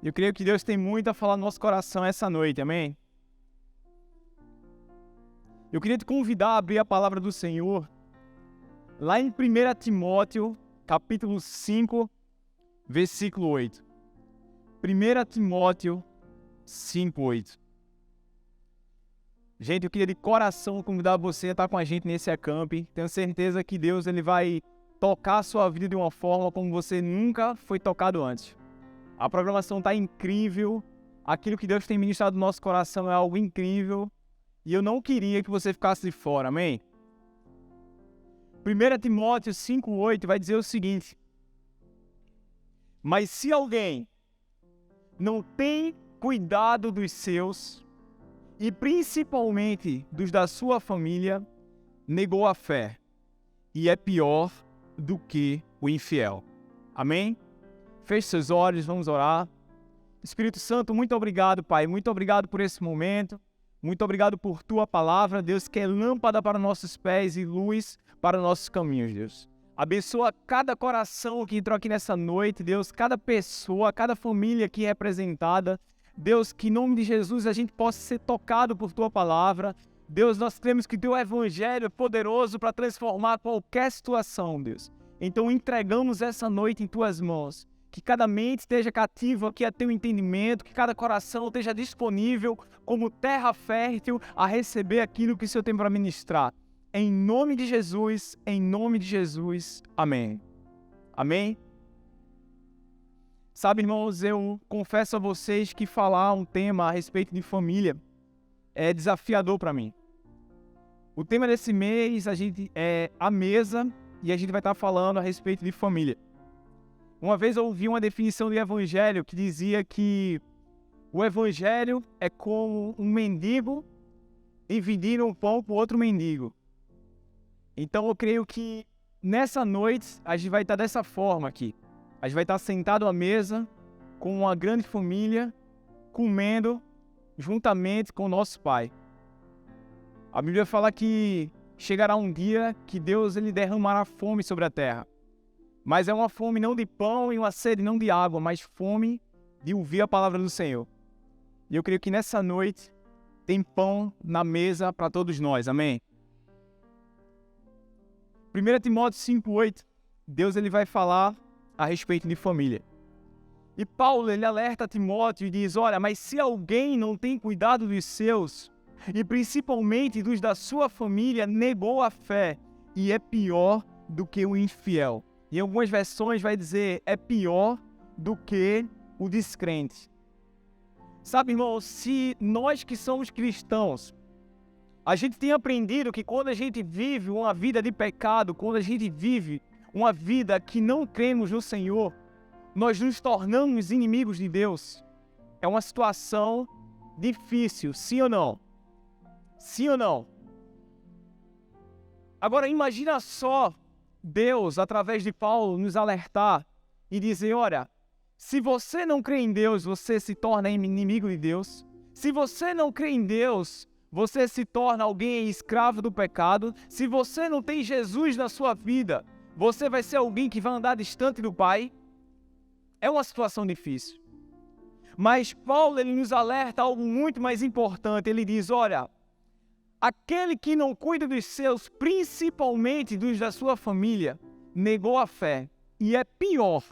Eu creio que Deus tem muito a falar no nosso coração essa noite, amém? Eu queria te convidar a abrir a palavra do Senhor lá em 1 Timóteo, capítulo 5, versículo 8. 1 Timóteo 5, 8. Gente, eu queria de coração convidar você a estar com a gente nesse acampe. Tenho certeza que Deus ele vai tocar a sua vida de uma forma como você nunca foi tocado antes. A programação está incrível, aquilo que Deus tem ministrado no nosso coração é algo incrível e eu não queria que você ficasse de fora, amém? 1 Timóteo 5,8 vai dizer o seguinte: mas se alguém não tem cuidado dos seus, e principalmente dos da sua família, negou a fé, e é pior do que o infiel. Amém? Feche seus olhos, vamos orar. Espírito Santo, muito obrigado, Pai. Muito obrigado por esse momento. Muito obrigado por Tua palavra, Deus, que é lâmpada para nossos pés e luz para nossos caminhos, Deus. Abençoa cada coração que entrou aqui nessa noite, Deus, cada pessoa, cada família aqui representada. Deus, que em nome de Jesus a gente possa ser tocado por Tua palavra. Deus, nós cremos que Teu Evangelho é poderoso para transformar qualquer situação, Deus. Então entregamos essa noite em Tuas mãos. Que cada mente esteja cativa aqui a Teu entendimento, que cada coração esteja disponível como terra fértil a receber aquilo que o Senhor tem para ministrar. Em nome de Jesus, amém. Amém? Sabe, irmãos, eu confesso a vocês que falar um tema a respeito de família é desafiador para mim. O tema desse mês é a mesa e a gente vai estar falando a respeito de família. Uma vez eu ouvi uma definição de evangelho que dizia que o evangelho é como um mendigo dividindo um pão com outro mendigo. Então eu creio que nessa noite a gente vai estar dessa forma aqui. A gente vai estar sentado à mesa com uma grande família, comendo juntamente com o nosso Pai. A Bíblia fala que chegará um dia que Deus ele derramará fome sobre a terra. Mas é uma fome não de pão e uma sede não de água, mas fome de ouvir a palavra do Senhor. E eu creio que nessa noite tem pão na mesa para todos nós, amém? 1 Timóteo 5,8, Deus ele vai falar a respeito de família. E Paulo ele alerta Timóteo e diz, olha, mas se alguém não tem cuidado dos seus, e principalmente dos da sua família, negou a fé, e é pior do que o infiel. Em algumas versões vai dizer, é pior do que o descrente. Sabe, irmão, se nós que somos cristãos, a gente tem aprendido que quando a gente vive uma vida de pecado, quando a gente vive uma vida que não cremos no Senhor, nós nos tornamos inimigos de Deus. É uma situação difícil, sim ou não? Sim ou não? Agora imagina só Deus, através de Paulo, nos alertar e dizer, olha, se você não crê em Deus, você se torna inimigo de Deus. Se você não crê em Deus, você se torna alguém escravo do pecado. Se você não tem Jesus na sua vida, você vai ser alguém que vai andar distante do Pai. É uma situação difícil. Mas Paulo ele nos alerta algo muito mais importante. Ele diz, olha, aquele que não cuida dos seus, principalmente dos da sua família, negou a fé. E é pior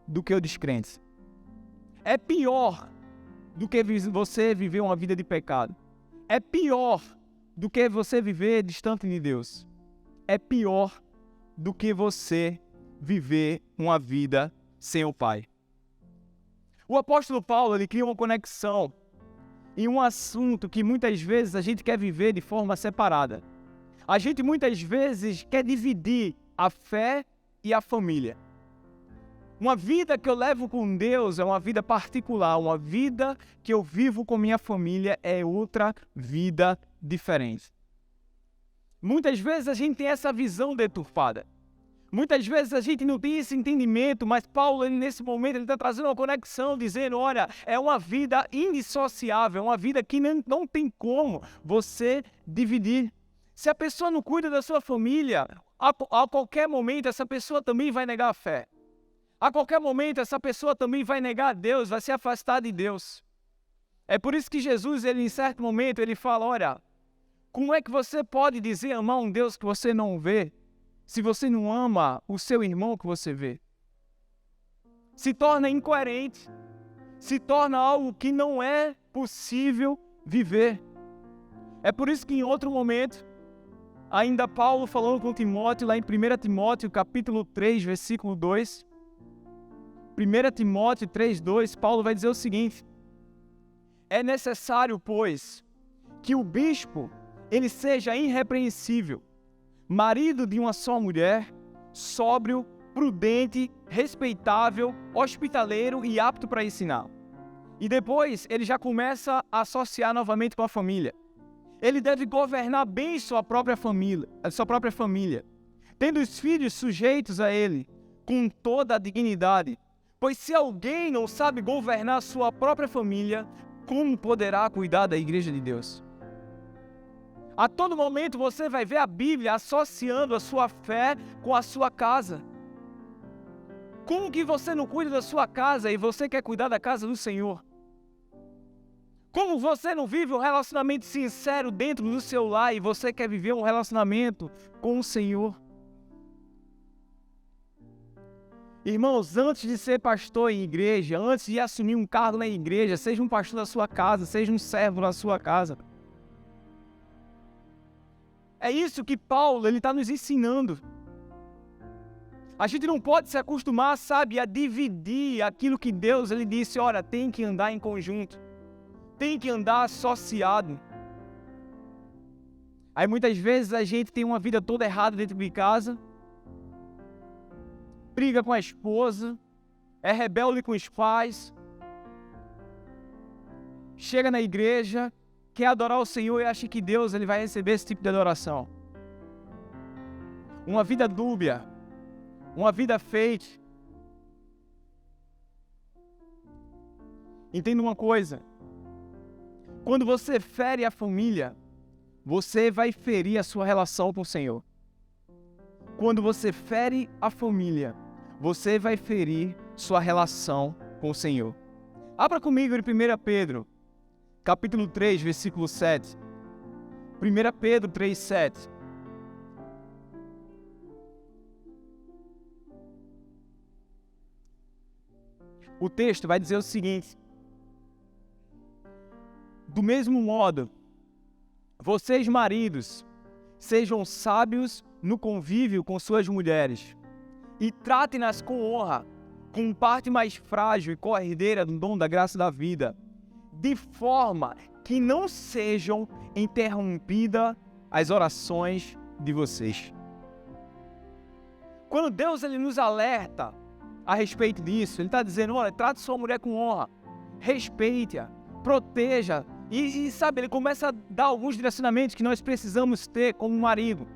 do que o descrente. É pior do que você viver uma vida de pecado. É pior do que você viver distante de Deus. É pior do que você viver uma vida sem o Pai. O apóstolo Paulo ele cria uma conexão em um assunto que muitas vezes a gente quer viver de forma separada. A gente muitas vezes quer dividir a fé e a família. Uma vida que eu levo com Deus é uma vida particular, uma vida que eu vivo com minha família é outra vida diferente. Muitas vezes a gente tem essa visão deturpada. Muitas vezes a gente não tem esse entendimento, mas Paulo, nesse momento, ele está trazendo uma conexão, dizendo, olha, é uma vida indissociável, é uma vida que não tem como você dividir. Se a pessoa não cuida da sua família, a qualquer momento essa pessoa também vai negar a fé. A qualquer momento, essa pessoa também vai negar a Deus, vai se afastar de Deus. É por isso que Jesus, em certo momento, ele fala, olha, como é que você pode dizer amar um Deus que você não vê, se você não ama o seu irmão que você vê? Se torna incoerente, se torna algo que não é possível viver. É por isso que em outro momento, ainda Paulo falando com Timóteo, lá em 1 Timóteo, capítulo 3, versículo 2, 1 Timóteo 3, 2, Paulo vai dizer o seguinte, é necessário, pois, que o bispo, ele seja irrepreensível, marido de uma só mulher, sóbrio, prudente, respeitável, hospitaleiro e apto para ensinar. E depois ele já começa a associar novamente com a família. Ele deve governar bem sua própria família, tendo os filhos sujeitos a ele, com toda a dignidade. Pois se alguém não sabe governar sua própria família, como poderá cuidar da igreja de Deus? A todo momento você vai ver a Bíblia associando a sua fé com a sua casa. Como que você não cuida da sua casa e você quer cuidar da casa do Senhor? Como você não vive um relacionamento sincero dentro do seu lar e você quer viver um relacionamento com o Senhor? Irmãos, antes de ser pastor em igreja, antes de assumir um cargo na igreja, seja um pastor da sua casa, seja um servo na sua casa. É isso que Paulo está nos ensinando. A gente não pode se acostumar, sabe, a dividir aquilo que Deus ele disse, olha, tem que andar em conjunto, tem que andar associado. Aí muitas vezes a gente tem uma vida toda errada dentro de casa, briga com a esposa, é rebelde com os pais, chega na igreja, quer adorar o Senhor e acha que Deus ele vai receber esse tipo de adoração. Uma vida dúbia, uma vida fake. Entenda uma coisa, quando você fere a família, você vai ferir a sua relação com o Senhor. Quando você fere a família, você vai ferir sua relação com o Senhor. Abra comigo em 1 Pedro, capítulo 3, versículo 7. 1 Pedro 3, 7. O texto vai dizer o seguinte: do mesmo modo, vocês maridos, sejam sábios no convívio com suas mulheres e tratem-nas com honra, com parte mais frágil e corrideira do dom da graça da vida, de forma que não sejam interrompidas as orações de vocês. Quando Deus ele nos alerta a respeito disso, Ele está dizendo, olha, trate sua mulher com honra, respeite-a, proteja, e sabe, Ele começa a dar alguns direcionamentos que nós precisamos ter como marido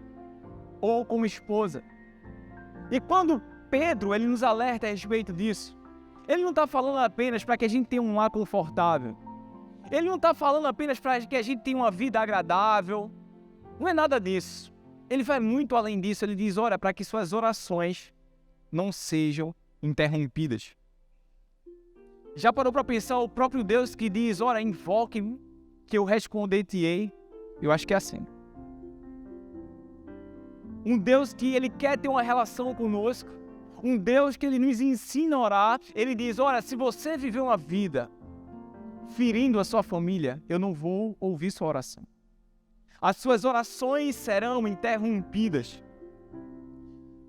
ou como esposa. E quando Pedro ele nos alerta a respeito disso, ele não está falando apenas para que a gente tenha um lar confortável, ele não está falando apenas para que a gente tenha uma vida agradável, não é nada disso. Ele vai muito além disso, ele diz, olha, para que suas orações não sejam interrompidas. Já parou para pensar o próprio Deus que diz, olha, invoque-me, que eu responder-te-ei? Eu acho que é assim. Um Deus que Ele quer ter uma relação conosco, um Deus que Ele nos ensina a orar, Ele diz, olha, se você viver uma vida ferindo a sua família, eu não vou ouvir sua oração. As suas orações serão interrompidas.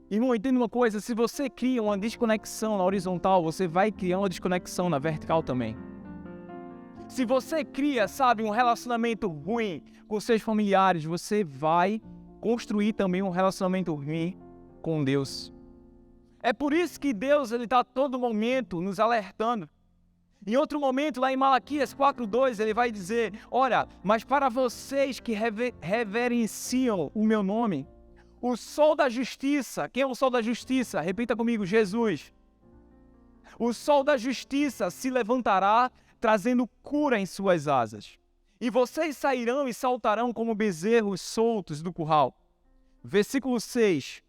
Irmão, entenda uma coisa, se você cria uma desconexão na horizontal, você vai criar uma desconexão na vertical também. Se você cria, sabe, um relacionamento ruim com seus familiares, você vai construir também um relacionamento ruim com Deus. É por isso que Deus está a todo momento nos alertando. Em outro momento, lá em Malaquias 4:2, ele vai dizer, olha, mas para vocês que reverenciam o meu nome, o sol da justiça, quem é o sol da justiça? Repita comigo, Jesus. O sol da justiça se levantará, trazendo cura em suas asas. E vocês sairão e saltarão como bezerros soltos do curral. Versículo 6.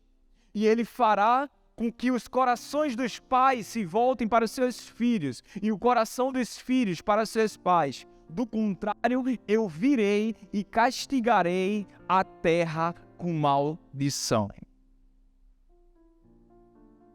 E ele fará com que os corações dos pais se voltem para os seus filhos e o coração dos filhos para os seus pais. Do contrário, eu virei e castigarei a terra com maldição.